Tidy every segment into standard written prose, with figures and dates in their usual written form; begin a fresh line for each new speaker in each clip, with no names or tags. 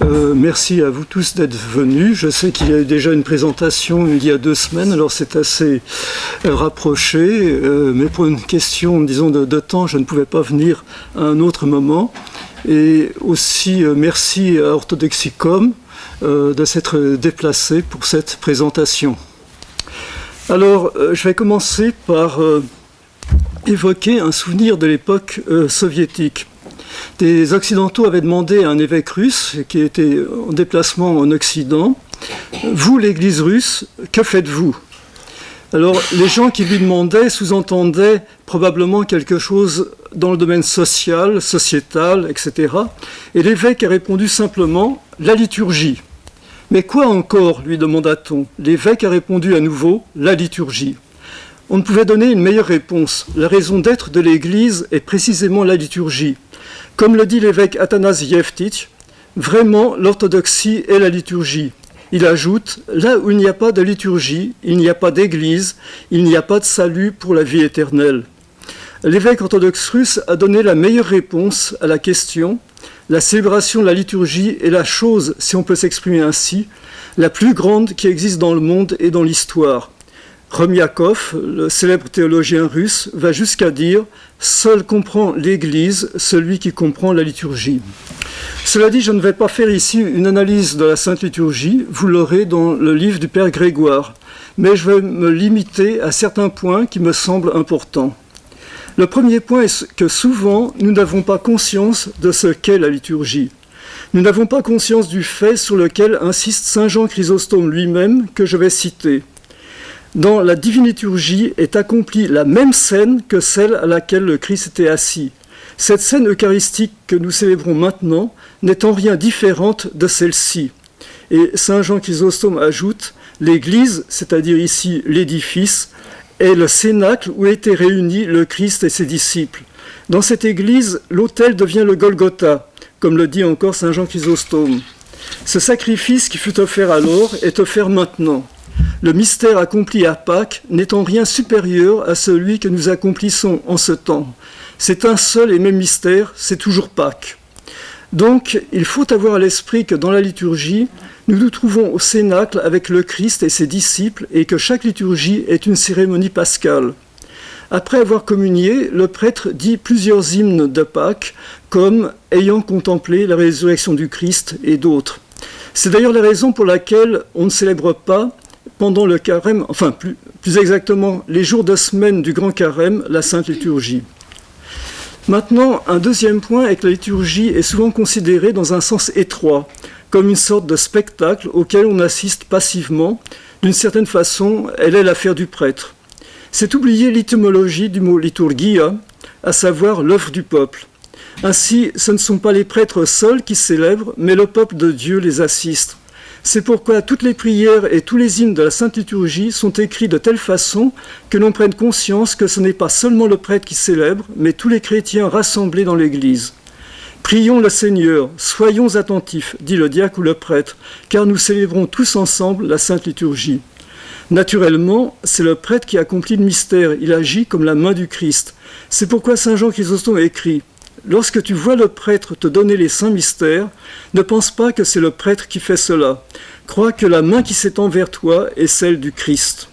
Merci à vous tous d'être venus. Je sais qu'il y a eu déjà une présentation il y a 2 semaines, alors c'est assez rapproché, mais pour une question, disons, de temps, je ne pouvais pas venir à un autre moment. Et aussi, merci à Orthodoxicom de s'être déplacé pour cette présentation. Alors, je vais commencer par évoquer un souvenir de l'époque soviétique. Des Occidentaux avaient demandé à un évêque russe qui était en déplacement en Occident, « Vous, l'Église russe, que faites-vous » Alors, les gens qui lui demandaient sous-entendaient probablement quelque chose dans le domaine social, sociétal, etc. Et l'évêque a répondu simplement « la liturgie ». Mais quoi encore, lui demanda-t-on. L'évêque a répondu à nouveau « la liturgie ». On ne pouvait donner une meilleure réponse. La raison d'être de l'Église est précisément la liturgie. Comme le dit l'évêque Athanas Yevtich, vraiment l'orthodoxie est la liturgie. Il ajoute, là où il n'y a pas de liturgie, il n'y a pas d'église, il n'y a pas de salut pour la vie éternelle. L'évêque orthodoxe russe a donné la meilleure réponse à la question. La célébration de la liturgie est la chose, si on peut s'exprimer ainsi, la plus grande qui existe dans le monde et dans l'histoire. Romiakov, le célèbre théologien russe, va jusqu'à dire « Seul comprend l'Église, celui qui comprend la liturgie ». Cela dit, je ne vais pas faire ici une analyse de la Sainte Liturgie, vous l'aurez dans le livre du Père Grégoire, mais je vais me limiter à certains points qui me semblent importants. Le premier point est que souvent, nous n'avons pas conscience de ce qu'est la liturgie. Nous n'avons pas conscience du fait sur lequel insiste saint Jean Chrysostome lui-même, que je vais citer. Dans la divine liturgie est accomplie la même scène que celle à laquelle le Christ était assis. Cette scène eucharistique que nous célébrons maintenant n'est en rien différente de celle-ci. Et saint Jean Chrysostome ajoute « L'Église, c'est-à-dire ici l'édifice, est le cénacle où étaient réunis le Christ et ses disciples. Dans cette Église, l'autel devient le Golgotha, comme le dit encore saint Jean Chrysostome. Ce sacrifice qui fut offert alors est offert maintenant. Le mystère accompli à Pâques n'est en rien supérieur à celui que nous accomplissons en ce temps. C'est un seul et même mystère, c'est toujours Pâques. Donc, il faut avoir à l'esprit que dans la liturgie, nous nous trouvons au cénacle avec le Christ et ses disciples et que chaque liturgie est une cérémonie pascale. Après avoir communié, le prêtre dit plusieurs hymnes de Pâques, comme « Ayant contemplé la résurrection du Christ » et d'autres. C'est d'ailleurs la raison pour laquelle on ne célèbre pas pendant le carême, enfin plus exactement les jours de semaine du grand carême, la Sainte Liturgie. Maintenant, un deuxième point est que la liturgie est souvent considérée dans un sens étroit, comme une sorte de spectacle auquel on assiste passivement. D'une certaine façon, elle est l'affaire du prêtre. C'est oublier l'étymologie du mot liturgia, à savoir l'œuvre du peuple. Ainsi, ce ne sont pas les prêtres seuls qui célèbrent, mais le peuple de Dieu les assiste. C'est pourquoi toutes les prières et tous les hymnes de la Sainte Liturgie sont écrits de telle façon que l'on prenne conscience que ce n'est pas seulement le prêtre qui célèbre, mais tous les chrétiens rassemblés dans l'Église. Prions le Seigneur, soyons attentifs, dit le diacre ou le prêtre, car nous célébrons tous ensemble la Sainte Liturgie. Naturellement, c'est le prêtre qui accomplit le mystère, il agit comme la main du Christ. C'est pourquoi saint Jean Chrysostome écrit « Lorsque tu vois le prêtre te donner les saints mystères, ne pense pas que c'est le prêtre qui fait cela. Crois que la main qui s'étend vers toi est celle du Christ. »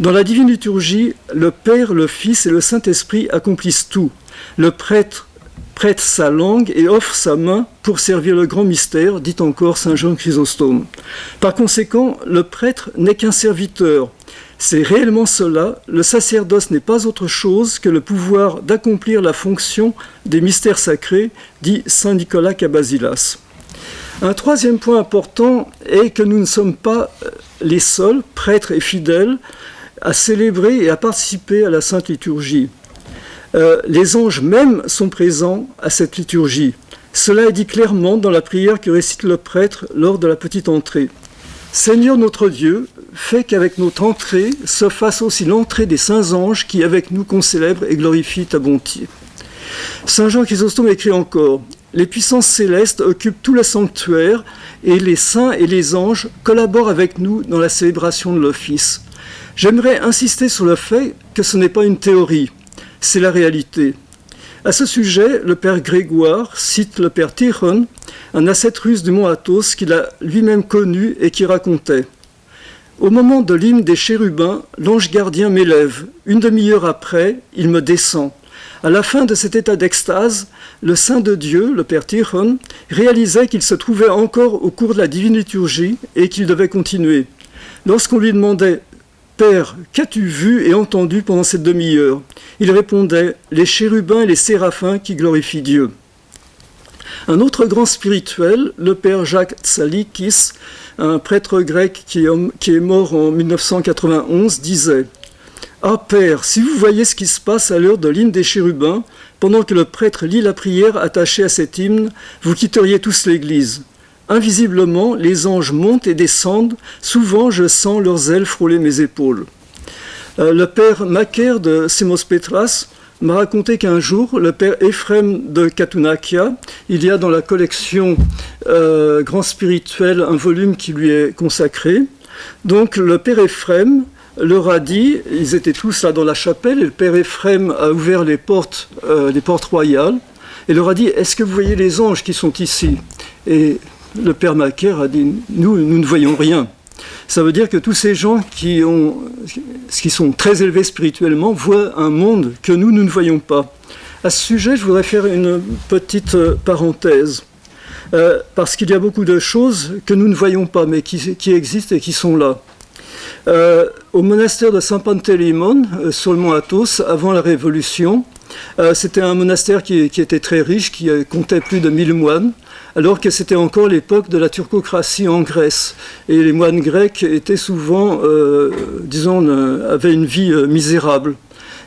Dans la divine liturgie, le Père, le Fils et le Saint-Esprit accomplissent tout. Le prêtre prête sa langue et offre sa main pour servir le grand mystère, dit encore saint Jean Chrysostome. Par conséquent, le prêtre n'est qu'un serviteur. C'est réellement cela, le sacerdoce n'est pas autre chose que le pouvoir d'accomplir la fonction des mystères sacrés, dit saint Nicolas Cabasilas. Un troisième point important est que nous ne sommes pas les seuls, prêtres et fidèles, à célébrer et à participer à la Sainte Liturgie. Les anges même sont présents à cette liturgie. Cela est dit clairement dans la prière que récite le prêtre lors de la petite entrée. Seigneur notre Dieu, fais qu'avec notre entrée se fasse aussi l'entrée des saints anges qui avec nous concélèbrent et glorifient ta bonté. Saint Jean Chrysostome écrit encore « Les puissances célestes occupent tout le sanctuaire et les saints et les anges collaborent avec nous dans la célébration de l'office. » J'aimerais insister sur le fait que ce n'est pas une théorie, c'est la réalité. À ce sujet, le père Grégoire cite le père Tichon, un ascète russe du mont Athos qu'il a lui-même connu et qui racontait: au moment de l'hymne des chérubins, l'ange gardien m'élève. Une demi-heure après, il me descend. À la fin de cet état d'extase, le saint de Dieu, le père Tichon, réalisait qu'il se trouvait encore au cours de la divine liturgie et qu'il devait continuer. Lorsqu'on lui demandait « Père, qu'as-tu vu et entendu pendant cette demi-heure ?» Il répondait « Les chérubins et les séraphins qui glorifient Dieu ». Un autre grand spirituel, le père Jacques Tsalikis, un prêtre grec qui est mort en 1991, disait « Ah Père, si vous voyez ce qui se passe à l'heure de l'hymne des chérubins, pendant que le prêtre lit la prière attachée à cet hymne, vous quitteriez tous l'église. Invisiblement, les anges montent et descendent, souvent je sens leurs ailes frôler mes épaules. » Le père Macaire de Semos Petras m'a raconté qu'un jour, le père Ephrem de Katunakia, il y a dans la collection Grand Spirituel un volume qui lui est consacré. Donc le père Ephrem leur a dit, ils étaient tous là dans la chapelle, et le père Ephrem a ouvert les portes royales, et leur a dit « Est-ce que vous voyez les anges qui sont ici ?» Et le père Macaire a dit « Nous ne voyons rien ». Ça veut dire que tous ces gens qui sont très élevés spirituellement voient un monde que nous ne voyons pas. À ce sujet, je voudrais faire une petite parenthèse, parce qu'il y a beaucoup de choses que nous ne voyons pas, mais qui existent et qui sont là. Au monastère de Saint-Pantélémon, sur le mont Athos, avant la Révolution, c'était un monastère qui était très riche, qui comptait plus de 1000 moines, alors que c'était encore l'époque de la turcocratie en Grèce. Et les moines grecs étaient souvent, avaient une vie misérable.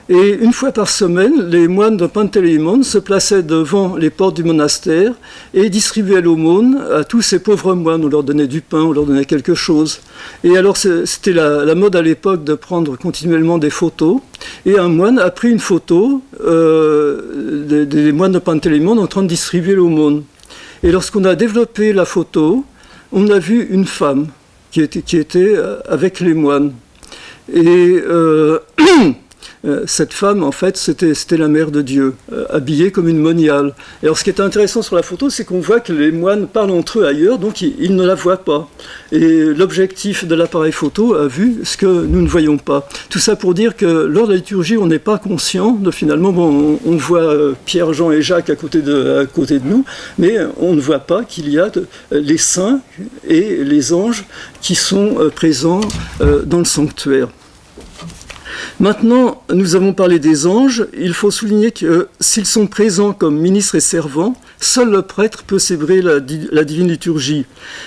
Et une fois par semaine, les moines de Pantélémon se plaçaient devant les portes du monastère et distribuaient l'aumône à tous ces pauvres moines. On leur donnait du pain, on leur donnait quelque chose. Et alors c'était la mode à l'époque de prendre continuellement des photos. Et un moine a pris une photo des moines de Pantélémon en train de distribuer l'aumône. Et lorsqu'on a développé la photo, on a vu une femme qui était avec les moines. Et cette femme, en fait, c'était la mère de Dieu, habillée comme une moniale. Et alors, ce qui est intéressant sur la photo, c'est qu'on voit que les moines parlent entre eux ailleurs, donc ils ne la voient pas. Et l'objectif de l'appareil photo a vu ce que nous ne voyons pas. Tout ça pour dire que lors de la liturgie, on n'est pas conscient de finalement, on voit Pierre, Jean et Jacques à côté de nous, mais on ne voit pas qu'il y a les saints et les anges qui sont présents dans le sanctuaire. Maintenant, nous avons parlé des anges. Il faut souligner que s'ils sont présents comme ministres et servants, seul le prêtre peut célébrer la divine liturgie.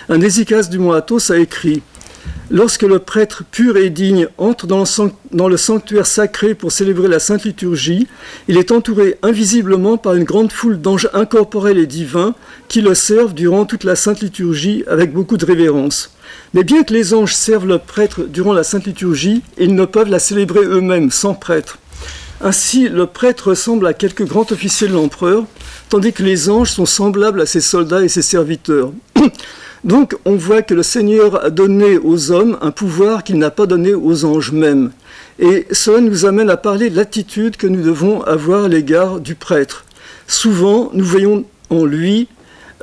Un Hésychas du mont Athos a écrit « Lorsque le prêtre pur et digne entre dans le sanctuaire sacré pour célébrer la sainte liturgie, il est entouré invisiblement par une grande foule d'anges incorporels et divins qui le servent durant toute la sainte liturgie avec beaucoup de révérence. Mais bien que les anges servent le prêtre durant la sainte liturgie, ils ne peuvent la célébrer eux-mêmes, sans prêtre. Ainsi, le prêtre ressemble à quelques grands officiers de l'empereur, tandis que les anges sont semblables à ses soldats et ses serviteurs. Donc, on voit que le Seigneur a donné aux hommes un pouvoir qu'il n'a pas donné aux anges mêmes. Et cela nous amène à parler de l'attitude que nous devons avoir à l'égard du prêtre. Souvent, nous voyons en lui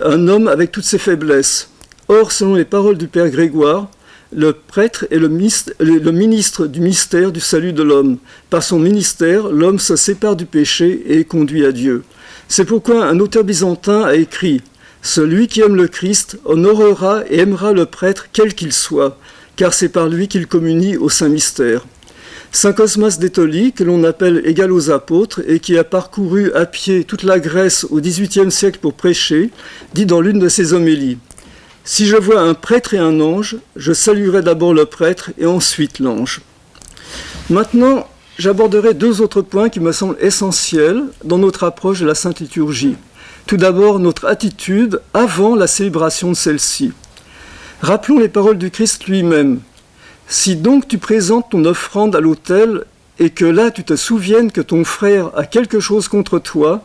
un homme avec toutes ses faiblesses. Or, selon les paroles du Père Grégoire, le prêtre est le ministre du mystère du salut de l'homme. Par son ministère, l'homme se sépare du péché et est conduit à Dieu. C'est pourquoi un auteur byzantin a écrit « Celui qui aime le Christ honorera et aimera le prêtre quel qu'il soit, car c'est par lui qu'il communie au saint mystère. » Saint Cosmas d'Étolie, que l'on appelle égal aux apôtres et qui a parcouru à pied toute la Grèce au XVIIIe siècle pour prêcher, dit dans l'une de ses homélies « Si je vois un prêtre et un ange, je saluerai d'abord le prêtre et ensuite l'ange. » Maintenant, j'aborderai deux autres points qui me semblent essentiels dans notre approche de la Sainte Liturgie. Tout d'abord, notre attitude avant la célébration de celle-ci. Rappelons les paroles du Christ lui-même. « Si donc tu présentes ton offrande à l'autel et que là tu te souviennes que ton frère a quelque chose contre toi,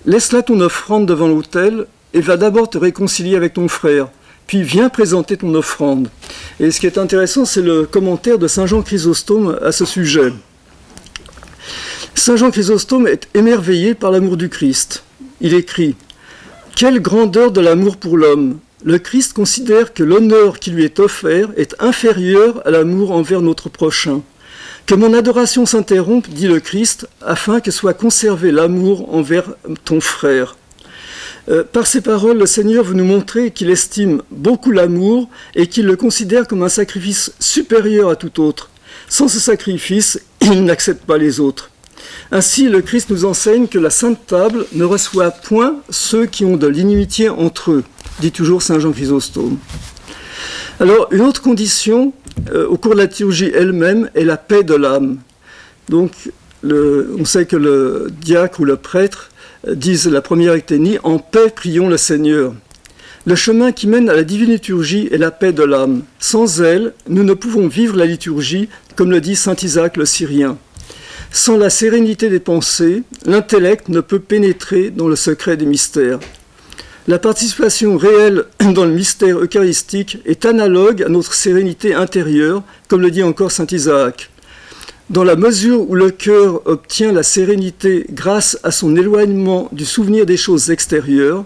laisse là ton offrande devant l'autel et va d'abord te réconcilier avec ton frère. Puis viens présenter ton offrande. » Et ce qui est intéressant, c'est le commentaire de Saint Jean Chrysostome à ce sujet. Saint Jean Chrysostome est émerveillé par l'amour du Christ. Il écrit « Quelle grandeur de l'amour pour l'homme ! Le Christ considère que l'honneur qui lui est offert est inférieur à l'amour envers notre prochain. Que mon adoration s'interrompe, dit le Christ, afin que soit conservé l'amour envers ton frère. » Par ces paroles, le Seigneur veut nous montrer qu'il estime beaucoup l'amour et qu'il le considère comme un sacrifice supérieur à tout autre. Sans ce sacrifice, il n'accepte pas les autres. Ainsi, le Christ nous enseigne que la Sainte Table ne reçoit point ceux qui ont de l'inimitié entre eux, dit toujours Saint Jean Chrysostome. Alors, une autre condition, au cours de la liturgie elle-même, est la paix de l'âme. Donc, on sait que le diacre ou le prêtre disent la première ecténie, « En paix, prions le Seigneur ». Le chemin qui mène à la divine liturgie est la paix de l'âme. Sans elle, nous ne pouvons vivre la liturgie, comme le dit saint Isaac le Syrien. Sans la sérénité des pensées, l'intellect ne peut pénétrer dans le secret des mystères. La participation réelle dans le mystère eucharistique est analogue à notre sérénité intérieure, comme le dit encore saint Isaac. Dans la mesure où le cœur obtient la sérénité grâce à son éloignement du souvenir des choses extérieures,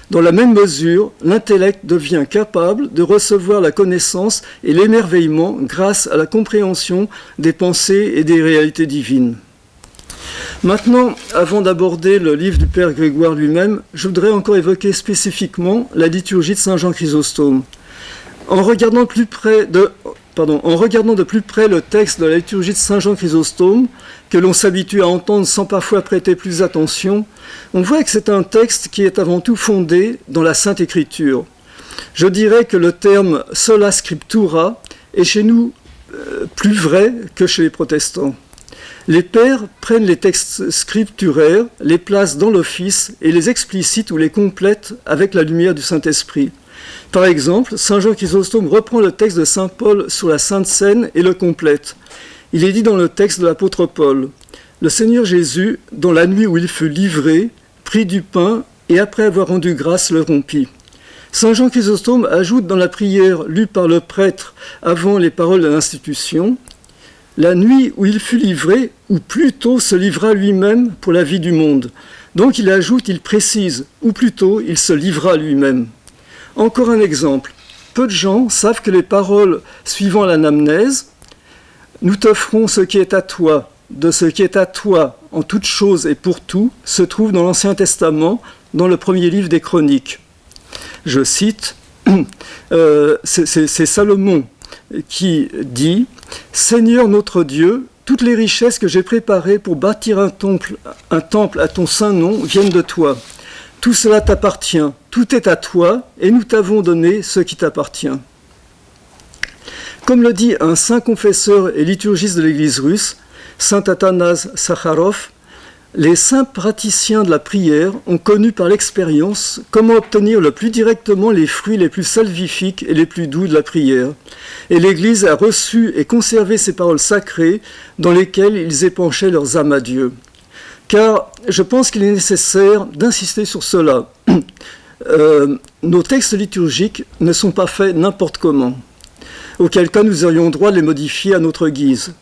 dans la même mesure, l'intellect devient capable de recevoir la connaissance et l'émerveillement grâce à la compréhension des pensées et des réalités divines. Maintenant, avant d'aborder le livre du Père Grégoire lui-même, je voudrais encore évoquer spécifiquement la liturgie de Saint Jean Chrysostome. En regardant de plus près le texte de la liturgie de Saint Jean Chrysostome, que l'on s'habitue à entendre sans parfois prêter plus attention, on voit que c'est un texte qui est avant tout fondé dans la Sainte Écriture. Je dirais que le terme « sola scriptura » est chez nous plus vrai que chez les protestants. Les pères prennent les textes scripturaires, les placent dans l'office et les explicitent ou les complètent avec la lumière du Saint-Esprit. Par exemple, Saint Jean Chrysostome reprend le texte de Saint Paul sur la Sainte Seine et le complète. Il est dit dans le texte de l'apôtre Paul, « Le Seigneur Jésus, dans la nuit où il fut livré, prit du pain et après avoir rendu grâce, le rompit. » Saint Jean Chrysostome ajoute dans la prière lue par le prêtre avant les paroles de l'institution, « La nuit où il fut livré, ou plutôt se livra lui-même pour la vie du monde. » Donc il ajoute, il précise, ou plutôt il se livra lui-même. Encore un exemple. Peu de gens savent que les paroles suivant l'anamnèse, « Nous t'offrons ce qui est à toi, de ce qui est à toi, en toutes choses et pour tout », se trouvent dans l'Ancien Testament, dans le premier livre des Chroniques. Je cite, c'est Salomon qui dit « Seigneur notre Dieu, toutes les richesses que j'ai préparées pour bâtir un temple à ton saint nom viennent de toi. Tout cela t'appartient, tout est à toi, et nous t'avons donné ce qui t'appartient. » Comme le dit un saint confesseur et liturgiste de l'Église russe, saint Athanase Sakharov, les saints praticiens de la prière ont connu par l'expérience comment obtenir le plus directement les fruits les plus salvifiques et les plus doux de la prière. Et l'Église a reçu et conservé ces paroles sacrées dans lesquelles ils épanchaient leurs âmes à Dieu. Car je pense qu'il est nécessaire d'insister sur cela. Nos textes liturgiques ne sont pas faits n'importe comment, auquel cas nous aurions droit de les modifier à notre guise.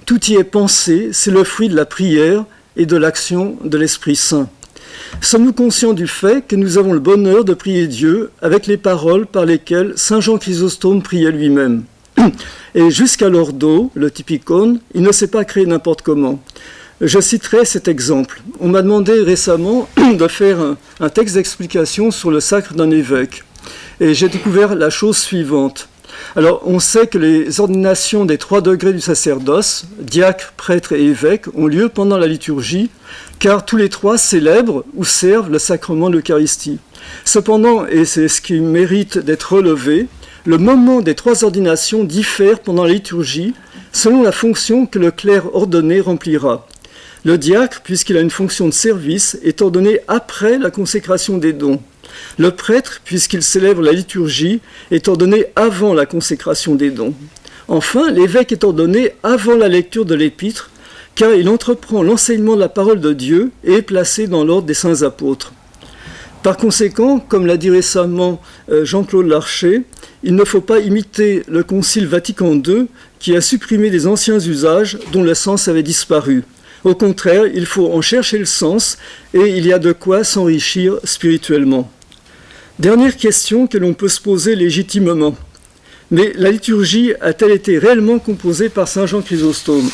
Tout y est pensé, c'est le fruit de la prière et de l'action de l'Esprit Saint. Sommes-nous conscients du fait que nous avons le bonheur de prier Dieu avec les paroles par lesquelles Saint Jean Chrysostome priait lui-même? Et jusqu'à l'ordo, le typicone, il ne s'est pas créé n'importe comment. Je citerai cet exemple. On m'a demandé récemment de faire un texte d'explication sur le sacre d'un évêque. Et j'ai découvert la chose suivante. Alors, on sait que les ordinations des 3 degrés du sacerdoce, diacre, prêtre et évêque, ont lieu pendant la liturgie, car tous les 3 célèbrent ou servent le sacrement de l'Eucharistie. Cependant, et c'est ce qui mérite d'être relevé, le moment des 3 ordinations diffère pendant la liturgie selon la fonction que le clerc ordonné remplira. Le diacre, puisqu'il a une fonction de service, est ordonné après la consécration des dons. Le prêtre, puisqu'il célèbre la liturgie, est ordonné avant la consécration des dons. Enfin, l'évêque est ordonné avant la lecture de l'épître, car il entreprend l'enseignement de la parole de Dieu et est placé dans l'ordre des saints apôtres. Par conséquent, comme l'a dit récemment Jean-Claude Larcher, il ne faut pas imiter le Concile Vatican II qui a supprimé des anciens usages dont le sens avait disparu. Au contraire, il faut en chercher le sens et il y a de quoi s'enrichir spirituellement. Dernière question que l'on peut se poser légitimement. Mais la liturgie a-t-elle été réellement composée par saint Jean Chrysostome ?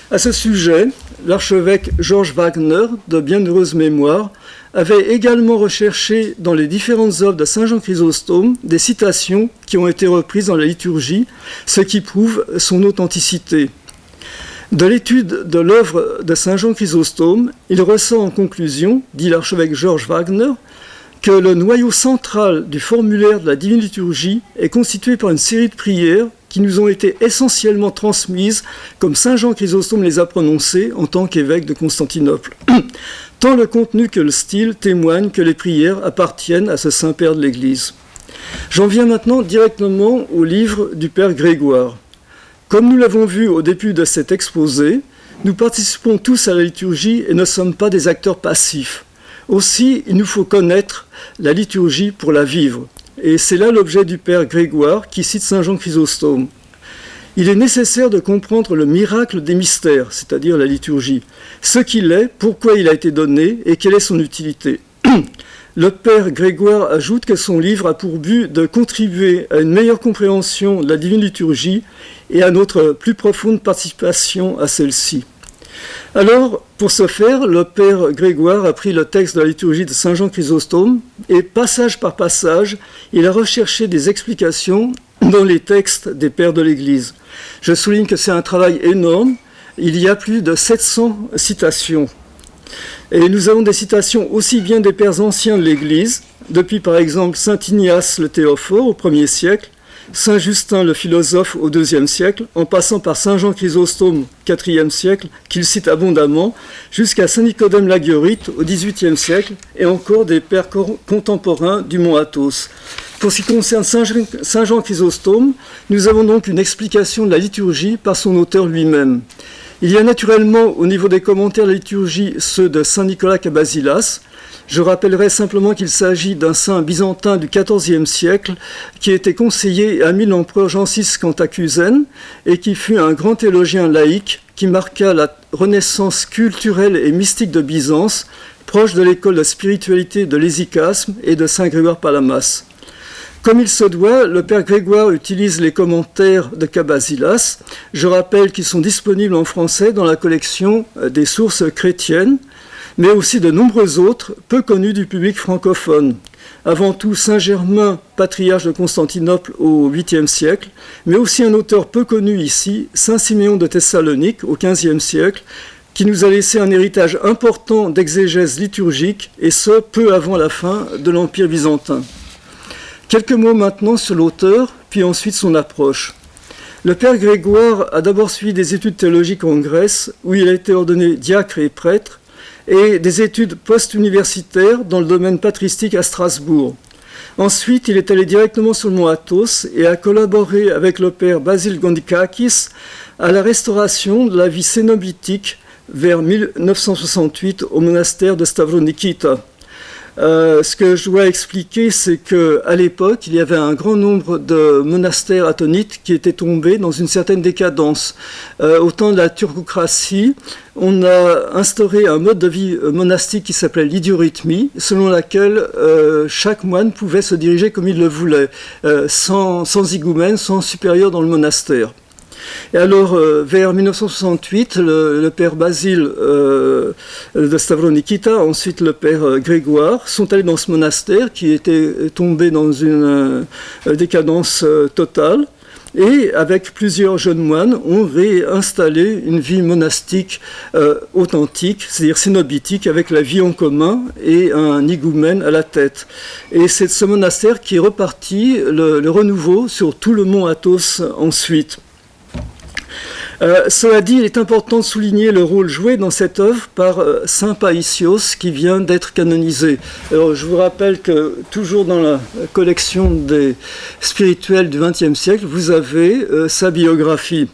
À ce sujet, l'archevêque Georges Wagner, de bienheureuse mémoire, avait également recherché dans les différentes œuvres de saint Jean Chrysostome des citations qui ont été reprises dans la liturgie, ce qui prouve son authenticité. De l'étude de l'œuvre de saint Jean Chrysostome, il ressort en conclusion, dit l'archevêque Georges Wagner, que le noyau central du formulaire de la Divine Liturgie est constitué par une série de prières qui nous ont été essentiellement transmises comme saint Jean Chrysostome les a prononcées en tant qu'évêque de Constantinople. Tant le contenu que le style témoignent que les prières appartiennent à ce Saint-Père de l'Église. J'en viens maintenant directement au livre du Père Grégoire. Comme nous l'avons vu au début de cet exposé, nous participons tous à la liturgie et ne sommes pas des acteurs passifs. Aussi, il nous faut connaître la liturgie pour la vivre. Et c'est là l'objet du Père Grégoire qui cite saint Jean Chrysostome. Il est nécessaire de comprendre le miracle des mystères, c'est-à-dire la liturgie, ce qu'il est, pourquoi il a été donné et quelle est son utilité. Le Père Grégoire ajoute que son livre a pour but de contribuer à une meilleure compréhension de la divine liturgie et à notre plus profonde participation à celle-ci. Alors, pour ce faire, le Père Grégoire a pris le texte de la liturgie de saint Jean Chrysostome et, passage par passage, il a recherché des explications dans les textes des pères de l'Église. Je souligne que c'est un travail énorme. Il y a plus de 700 citations. Et nous avons des citations aussi bien des pères anciens de l'Église, depuis par exemple saint Ignace le Théophore au 1er siècle, saint Justin le philosophe au 2e siècle, en passant par saint Jean Chrysostome au 4e siècle, qu'il cite abondamment, jusqu'à saint Nicodème Laguerite au 18e siècle, et encore des pères contemporains du mont Athos. Pour ce qui concerne saint Jean Chrysostome, nous avons donc une explication de la liturgie par son auteur lui-même. Il y a naturellement au niveau des commentaires de la liturgie ceux de saint Nicolas Cabasilas. Je rappellerai simplement qu'il s'agit d'un saint byzantin du XIVe siècle qui était conseiller et ami de l'empereur Jean VI Cantacuzène et qui fut un grand théologien laïque qui marqua la renaissance culturelle et mystique de Byzance, proche de l'école de spiritualité de l'Hésychasme et de saint Grégoire Palamas. Comme il se doit, le Père Grégoire utilise les commentaires de Cabasilas. Je rappelle qu'ils sont disponibles en français dans la collection des sources chrétiennes, mais aussi de nombreux autres, peu connus du public francophone. Avant tout, saint Germain, patriarche de Constantinople au 8e siècle, mais aussi un auteur peu connu ici, saint Siméon de Thessalonique au 15e siècle, qui nous a laissé un héritage important d'exégèse liturgique, et ce, peu avant la fin de l'Empire byzantin. Quelques mots maintenant sur l'auteur, puis ensuite son approche. Le Père Grégoire a d'abord suivi des études théologiques en Grèce, où il a été ordonné diacre et prêtre, et des études post-universitaires dans le domaine patristique à Strasbourg. Ensuite, il est allé directement sur le mont Athos et a collaboré avec le Père Basile Gandikakis à la restauration de la vie cénobitique vers 1968 au monastère de Stavronikita. Ce que je dois expliquer, c'est qu'à l'époque, il y avait un grand nombre de monastères atonites qui étaient tombés dans une certaine décadence. Au temps de la turcocratie, on a instauré un mode de vie monastique qui s'appelait l'idiorhythmie, selon laquelle chaque moine pouvait se diriger comme il le voulait, sans higoumène, sans supérieur dans le monastère. Et alors, vers 1968, le père Basile de Stavronikita, ensuite le père Grégoire, sont allés dans ce monastère qui était tombé dans une décadence totale. Et avec plusieurs jeunes moines, ont réinstallé une vie monastique authentique, c'est-à-dire cénobitique, avec la vie en commun et un higoumène à la tête. Et c'est de ce monastère qui est reparti le renouveau sur tout le mont Athos ensuite. Cela dit, il est important de souligner le rôle joué dans cette œuvre par saint Païsios qui vient d'être canonisé. Alors, je vous rappelle que toujours dans la collection des spirituels du XXe siècle, vous avez sa biographie.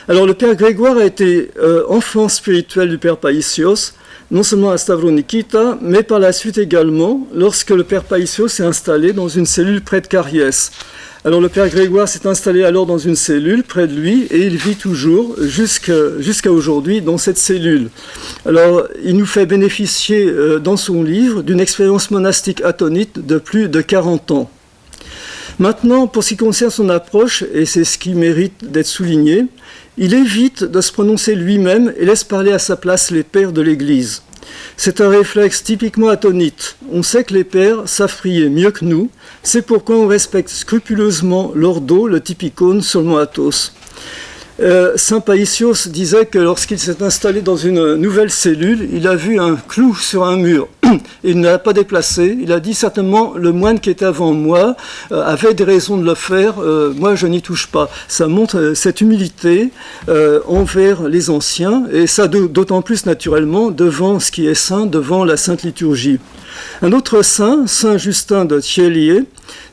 Alors, le Père Grégoire a été enfant spirituel du Père Païsios, non seulement à Stavronikita, mais par la suite également, lorsque le père Païssio s'est installé dans une cellule près de Cariès. Alors le père Grégoire s'est installé alors dans une cellule près de lui et il vit toujours jusqu'à aujourd'hui dans cette cellule. Alors il nous fait bénéficier dans son livre d'une expérience monastique atonite de plus de 40 ans. Maintenant, pour ce qui concerne son approche, et c'est ce qui mérite d'être souligné, il évite de se prononcer lui-même et laisse parler à sa place les pères de l'Église. C'est un réflexe typiquement atonite. On sait que les pères savent prier mieux que nous, c'est pourquoi on respecte scrupuleusement l'ordo, le typicone, seulement Athos. Saint Païssios disait que lorsqu'il s'est installé dans une nouvelle cellule, il a vu un clou sur un mur. Il ne l'a pas déplacé. Il a dit certainement le moine qui était avant moi avait des raisons de le faire. Moi, je n'y touche pas. Ça montre cette humilité envers les anciens et ça d'autant plus naturellement devant ce qui est saint, devant la Sainte Liturgie. Un autre saint, Saint Justin de Thiélier,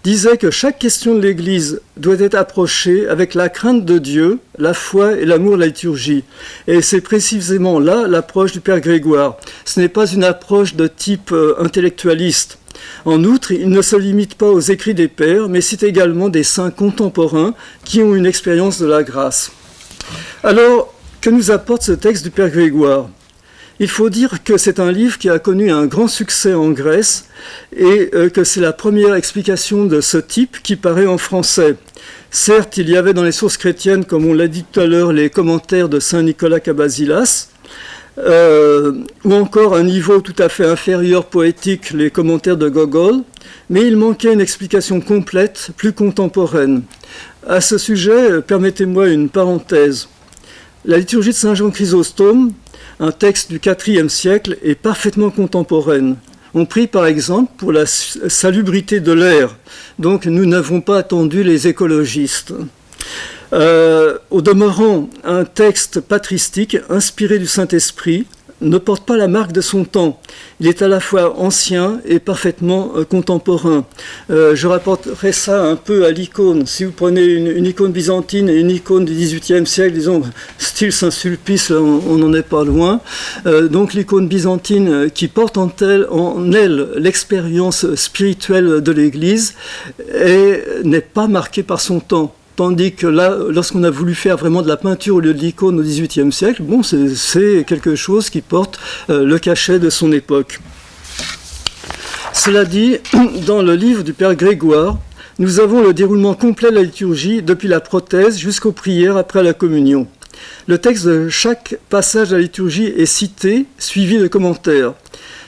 disait que chaque question de l'Église doit être approchée avec la crainte de Dieu, la foi et l'amour de la liturgie. Et c'est précisément là l'approche du Père Grégoire. Ce n'est pas une approche de type intellectualiste. En outre, il ne se limite pas aux écrits des pères, mais cite également des saints contemporains qui ont une expérience de la grâce. Alors, que nous apporte ce texte du Père Grégoire ? Il faut dire que c'est un livre qui a connu un grand succès en Grèce et que c'est la première explication de ce type qui paraît en français. Certes, il y avait dans les sources chrétiennes, comme on l'a dit tout à l'heure, les commentaires de saint Nicolas Kabasilas, ou encore un niveau tout à fait inférieur poétique, les commentaires de Gogol, mais il manquait une explication complète, plus contemporaine. À ce sujet, permettez-moi une parenthèse. La liturgie de Saint Jean Chrysostome, un texte du IVe siècle, est parfaitement contemporaine. On prie par exemple pour la salubrité de l'air, donc nous n'avons pas attendu les écologistes. Au demeurant, un texte patristique inspiré du Saint-Esprit ne porte pas la marque de son temps. Il est à la fois ancien et parfaitement contemporain. Je rapporterai ça un peu à l'icône. Si vous prenez une icône byzantine et une icône du XVIIIe siècle, disons style Saint-Sulpice, on n'en est pas loin. Donc l'icône byzantine qui porte en elle l'expérience spirituelle de l'Église n'est pas marquée par son temps. Tandis que là, lorsqu'on a voulu faire vraiment de la peinture au lieu de l'icône au XVIIIe siècle, bon, c'est quelque chose qui porte le cachet de son époque. Cela dit, dans le livre du Père Grégoire, nous avons le déroulement complet de la liturgie depuis la prothèse jusqu'aux prières après la communion. Le texte de chaque passage de la liturgie est cité, suivi de commentaires.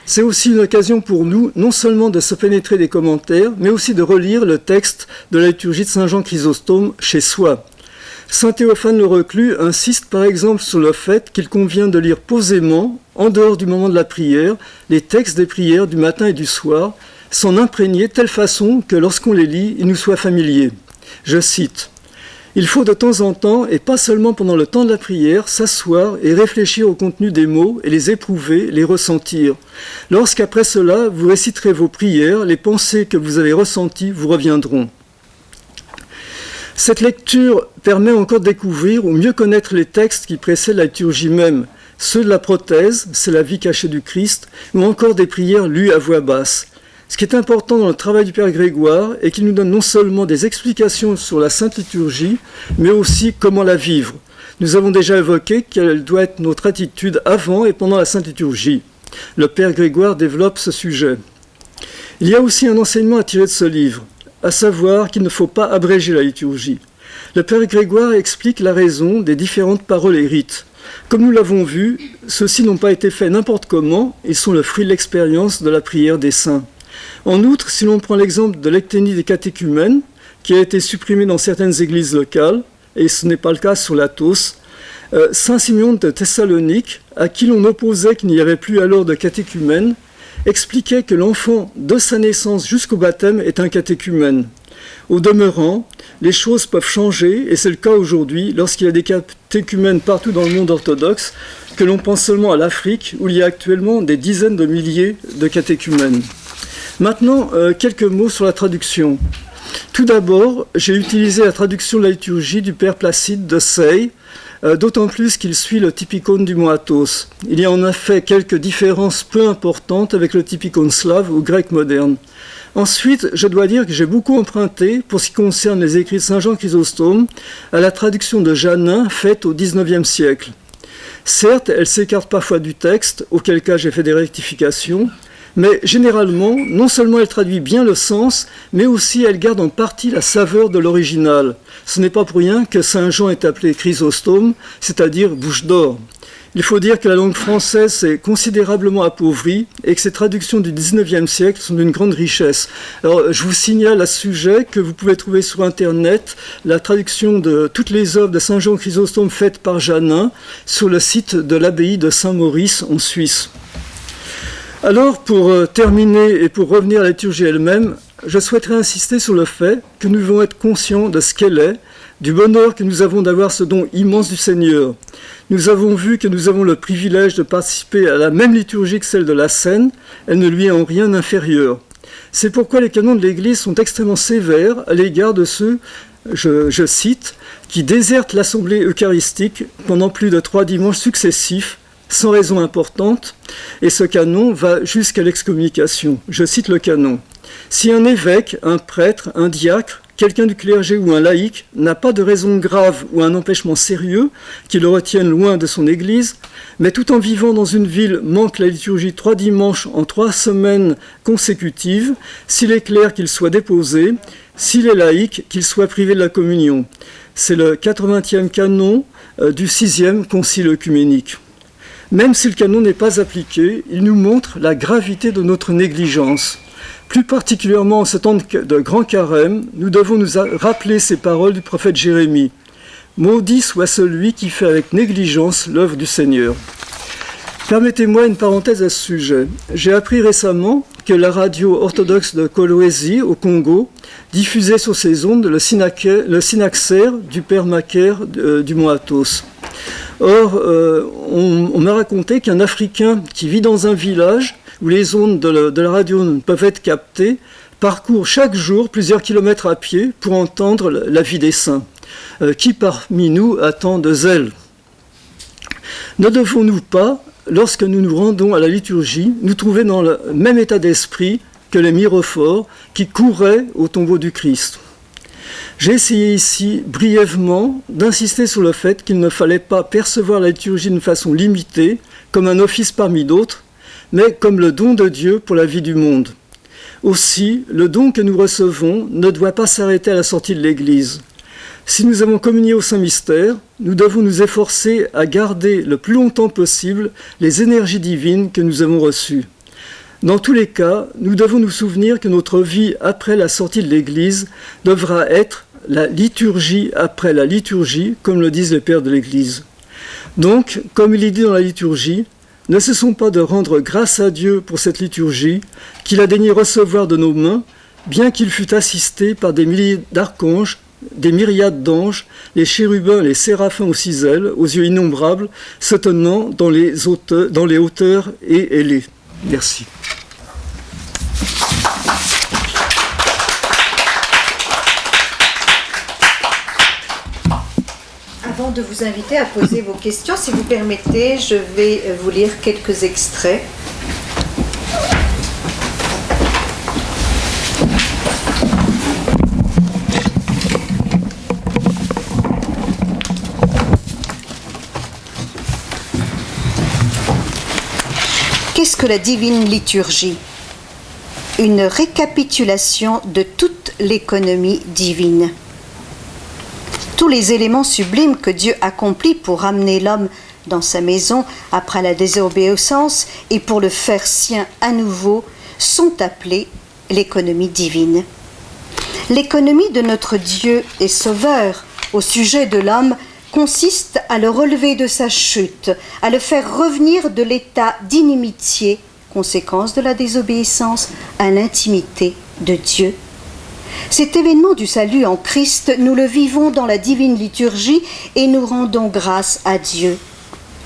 C'est aussi une occasion pour nous, non seulement de se pénétrer des commentaires, mais aussi de relire le texte de la liturgie de Saint Jean Chrysostome chez soi. Saint Théophane le Reclus insiste par exemple sur le fait qu'il convient de lire posément, en dehors du moment de la prière, les textes des prières du matin et du soir, s'en imprégner de telle façon que lorsqu'on les lit, ils nous soient familiers. Je cite. Il faut de temps en temps, et pas seulement pendant le temps de la prière, s'asseoir et réfléchir au contenu des mots et les éprouver, les ressentir. Lorsqu'après cela, vous réciterez vos prières, les pensées que vous avez ressenties vous reviendront. Cette lecture permet encore de découvrir ou mieux connaître les textes qui précèdent la liturgie même, ceux de la prothèse, c'est la vie cachée du Christ, ou encore des prières lues à voix basse. Ce qui est important dans le travail du Père Grégoire est qu'il nous donne non seulement des explications sur la Sainte Liturgie, mais aussi comment la vivre. Nous avons déjà évoqué quelle doit être notre attitude avant et pendant la Sainte Liturgie. Le Père Grégoire développe ce sujet. Il y a aussi un enseignement à tirer de ce livre, à savoir qu'il ne faut pas abréger la liturgie. Le Père Grégoire explique la raison des différentes paroles et rites. Comme nous l'avons vu, ceux-ci n'ont pas été faits n'importe comment, ils sont le fruit de l'expérience de la prière des saints. En outre, si l'on prend l'exemple de l'ecténie des catéchumènes, qui a été supprimée dans certaines églises locales, et ce n'est pas le cas sur l'Athos, Saint Simeon de Thessalonique, à qui l'on opposait qu'il n'y avait plus alors de catéchumène, expliquait que l'enfant, de sa naissance jusqu'au baptême, est un catéchumène. Au demeurant, les choses peuvent changer, et c'est le cas aujourd'hui, lorsqu'il y a des catéchumènes partout dans le monde orthodoxe, que l'on pense seulement à l'Afrique, où il y a actuellement des dizaines de milliers de catéchumènes. Maintenant, quelques mots sur la traduction. Tout d'abord, j'ai utilisé la traduction de la liturgie du Père Placide de Sey, d'autant plus qu'il suit le typicone du mot athos. Il y a en effet quelques différences peu importantes avec le typicone slave ou grec moderne. Ensuite, je dois dire que j'ai beaucoup emprunté, pour ce qui concerne les écrits de Saint Jean Chrysostome, à la traduction de Janin faite au XIXe siècle. Certes, elle s'écarte parfois du texte, auquel cas j'ai fait des rectifications, mais généralement, non seulement elle traduit bien le sens, mais aussi elle garde en partie la saveur de l'original. Ce n'est pas pour rien que Saint Jean est appelé Chrysostome, c'est-à-dire bouche d'or. Il faut dire que la langue française s'est considérablement appauvrie et que ces traductions du XIXe siècle sont d'une grande richesse. Alors, je vous signale à ce sujet que vous pouvez trouver sur Internet la traduction de toutes les œuvres de Saint Jean Chrysostome faites par Janin sur le site de l'abbaye de Saint-Maurice en Suisse. Alors, pour terminer et pour revenir à la liturgie elle-même, je souhaiterais insister sur le fait que nous devons être conscients de ce qu'elle est, du bonheur que nous avons d'avoir ce don immense du Seigneur. Nous avons vu que nous avons le privilège de participer à la même liturgie que celle de la Seine, elle ne lui est en rien inférieure. C'est pourquoi les canons de l'Église sont extrêmement sévères à l'égard de ceux, je cite, qui désertent l'assemblée eucharistique pendant plus de 3 dimanches successifs, sans raison importante, et ce canon va jusqu'à l'excommunication. Je cite le canon. Si un évêque, un prêtre, un diacre, quelqu'un du clergé ou un laïc n'a pas de raison grave ou un empêchement sérieux qui le retienne loin de son église, mais tout en vivant dans une ville manque la liturgie 3 dimanches en 3 semaines consécutives, s'il est clair qu'il soit déposé, s'il est laïc, qu'il soit privé de la communion. C'est le 80e canon du 6e concile œcuménique. Même si le canon n'est pas appliqué, il nous montre la gravité de notre négligence. Plus particulièrement en ce temps de grand carême, nous devons nous rappeler ces paroles du prophète Jérémie. « Maudit soit celui qui fait avec négligence l'œuvre du Seigneur ». Permettez-moi une parenthèse à ce sujet. J'ai appris récemment que la radio orthodoxe de Kolwezi, au Congo, diffusait sur ses ondes le synaxaire du père Macaire du mont Athos. Or, on m'a raconté qu'un Africain qui vit dans un village où les ondes de la radio ne peuvent être captées parcourt chaque jour plusieurs kilomètres à pied pour entendre la vie des saints. Qui parmi nous attend de zèle ? Ne devons-nous pas, lorsque nous nous rendons à la liturgie, nous trouver dans le même état d'esprit que les mirophores qui couraient au tombeau du Christ ? J'ai essayé ici, brièvement, d'insister sur le fait qu'il ne fallait pas percevoir la liturgie d'une façon limitée, comme un office parmi d'autres, mais comme le don de Dieu pour la vie du monde. Aussi, le don que nous recevons ne doit pas s'arrêter à la sortie de l'Église. Si nous avons communié au Saint-Mystère, nous devons nous efforcer à garder le plus longtemps possible les énergies divines que nous avons reçues. Dans tous les cas, nous devons nous souvenir que notre vie après la sortie de l'Église devra être la liturgie après la liturgie, comme le disent les pères de l'Église. Donc, comme il est dit dans la liturgie, ne cessons pas de rendre grâce à Dieu pour cette liturgie qu'il a daigné recevoir de nos mains, bien qu'il fût assisté par des milliers d'archanges, des myriades d'anges, les chérubins, les séraphins aux 6 ailes, aux yeux innombrables, se tenant dans les hauteurs et ailés. Merci.
Avant de vous inviter à poser vos questions, si vous permettez, je vais vous lire quelques extraits. Qu'est-ce que la divine liturgie ? Une récapitulation de toute l'économie divine. Tous les éléments sublimes que Dieu accomplit pour ramener l'homme dans sa maison après la désobéissance et pour le faire sien à nouveau sont appelés l'économie divine. L'économie de notre Dieu et Sauveur au sujet de l'homme consiste à le relever de sa chute, à le faire revenir de l'état d'inimitié, conséquence de la désobéissance, à l'intimité de Dieu. Cet événement du salut en Christ, nous le vivons dans la divine liturgie et nous rendons grâce à Dieu.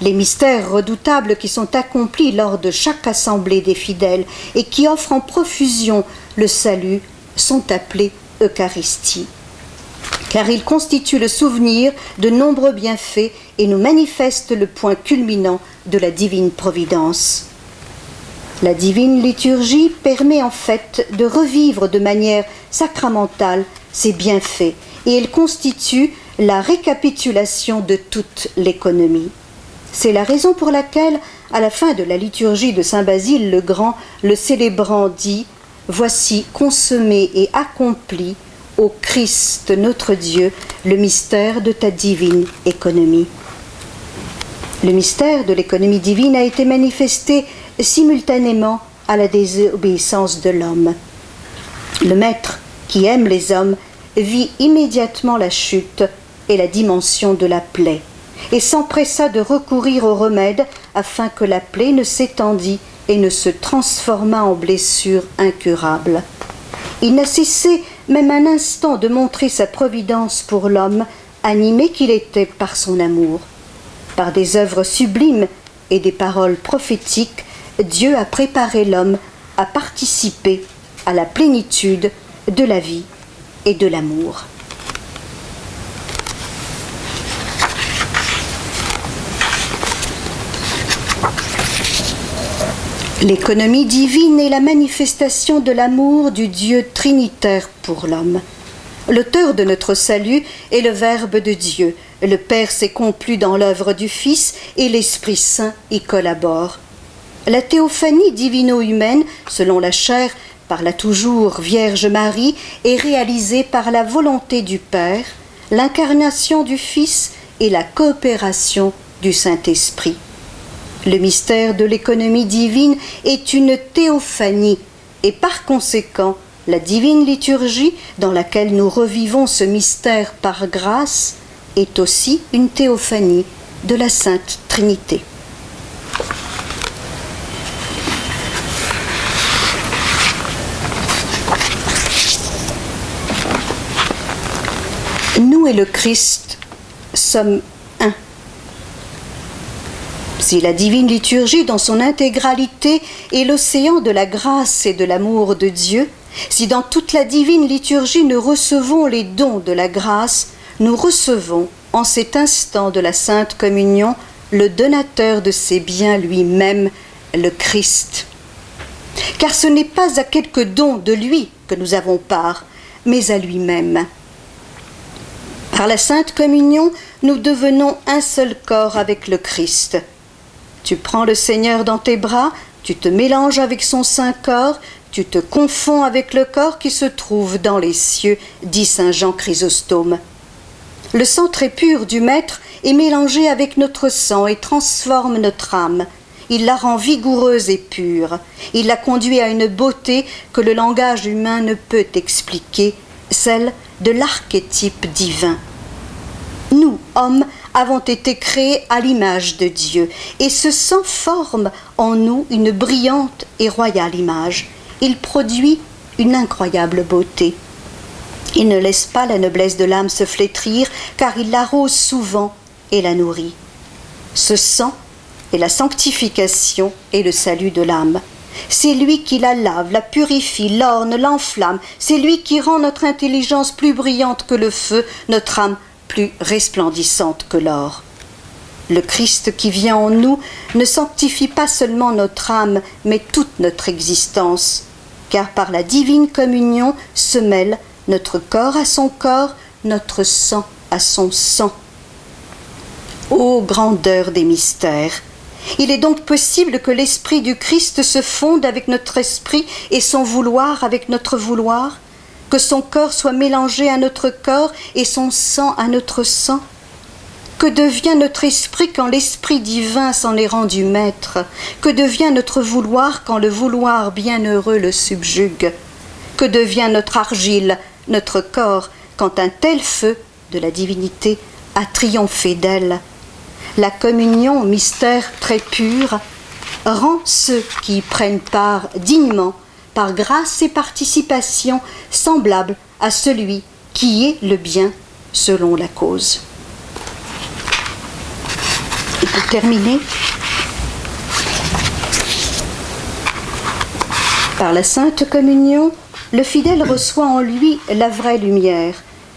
Les mystères redoutables qui sont accomplis lors de chaque assemblée des fidèles et qui offrent en profusion le salut sont appelés Eucharistie. car il constitue le souvenir de nombreux bienfaits et nous manifeste le point culminant de la divine providence. La divine liturgie permet en fait de revivre de manière sacramentale ces bienfaits et elle constitue la récapitulation de toute l'économie. C'est la raison pour laquelle, à la fin de la liturgie de Saint Basile le Grand, le célébrant dit « Voici consommé et accompli, ô Christ notre Dieu, le mystère de ta divine économie. » Le mystère de l'économie divine a été manifesté simultanément à la désobéissance de l'homme. Le Maître, qui aime les hommes, vit immédiatement la chute et la dimension de la plaie, et s'empressa de recourir au remède afin que la plaie ne s'étendît et ne se transformât en blessure incurable. Il n'a cessé même un instant de montrer sa providence pour l'homme, animé qu'il était par son amour. Par des œuvres sublimes et des paroles prophétiques, Dieu a préparé l'homme à participer à la plénitude de la vie et de l'amour. L'économie divine est la manifestation de l'amour du Dieu trinitaire pour l'homme. L'auteur de notre salut est le Verbe de Dieu. Le Père s'est complu dans l'œuvre du Fils et l'Esprit Saint y collabore. La théophanie divino-humaine, selon la chair, par la toujours Vierge Marie, est réalisée par la volonté du Père, l'incarnation du Fils et la coopération du Saint-Esprit. Le mystère de l'économie divine est une théophanie et par conséquent, la divine liturgie, dans laquelle nous revivons ce mystère par grâce, est aussi une théophanie de la Sainte Trinité. Nous et le Christ sommes un. Si la divine liturgie dans son intégralité est l'océan de la grâce et de l'amour de Dieu, si dans toute la divine liturgie nous recevons les dons de la grâce, nous recevons en cet instant de la Sainte Communion le donateur de ses biens lui-même, le Christ. Car ce n'est pas à quelques dons de lui que nous avons part, mais à lui-même. Par la Sainte Communion, nous devenons un seul corps avec le Christ. Tu prends le Seigneur dans tes bras, tu te mélanges avec son saint corps, tu te confonds avec le corps qui se trouve dans les cieux, dit saint Jean Chrysostome. Le sang très pur du Maître est mélangé avec notre sang et transforme notre âme. Il la rend vigoureuse et pure. Il la conduit à une beauté que le langage humain ne peut expliquer, celle de l'archétype divin. Nous, hommes, avons été créés à l'image de Dieu, et ce sang forme en nous une brillante et royale image. Il produit une incroyable beauté. Il ne laisse pas la noblesse de l'âme se flétrir, car il l'arrose souvent et la nourrit. Ce sang est la sanctification et le salut de l'âme. C'est lui qui la lave, la purifie, l'orne, l'enflamme. C'est lui qui rend notre intelligence plus brillante que le feu, notre âme plus resplendissante que l'or. Le Christ qui vient en nous ne sanctifie pas seulement notre âme, mais toute notre existence, car par la divine communion se mêle notre corps à son corps, notre sang à son sang. Ô grandeur des mystères! Il est donc possible que l'esprit du Christ se fonde avec notre esprit et son vouloir avec notre vouloir, que son corps soit mélangé à notre corps et son sang à notre sang. Que devient notre esprit quand l'esprit divin s'en est rendu maître? Que devient notre vouloir quand le vouloir bienheureux le subjugue? Que devient notre argile, notre corps, quand un tel feu de la divinité a triomphé d'elle? La communion, mystère très pur, rend ceux qui y prennent part dignement, par grâce et participation, semblables à celui qui est le bien selon la cause. Et pour terminer, par la Sainte Communion, le fidèle reçoit en lui la vraie lumière,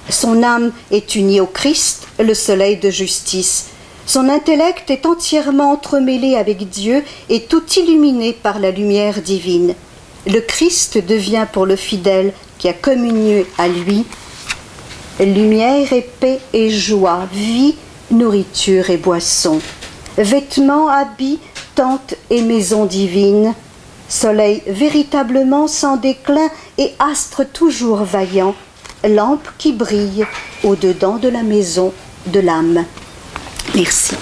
Son âme est unie au Christ, le soleil de justice. Son intellect est entièrement entremêlé avec Dieu et tout illuminé par la lumière divine. Le Christ devient pour le fidèle qui a communié à lui lumière et paix et joie, vie, nourriture et boisson, vêtements, habits, tente et maison divine, soleil véritablement sans déclin et astre toujours vaillant, lampe qui brille au-dedans de la maison de l'âme. Merci.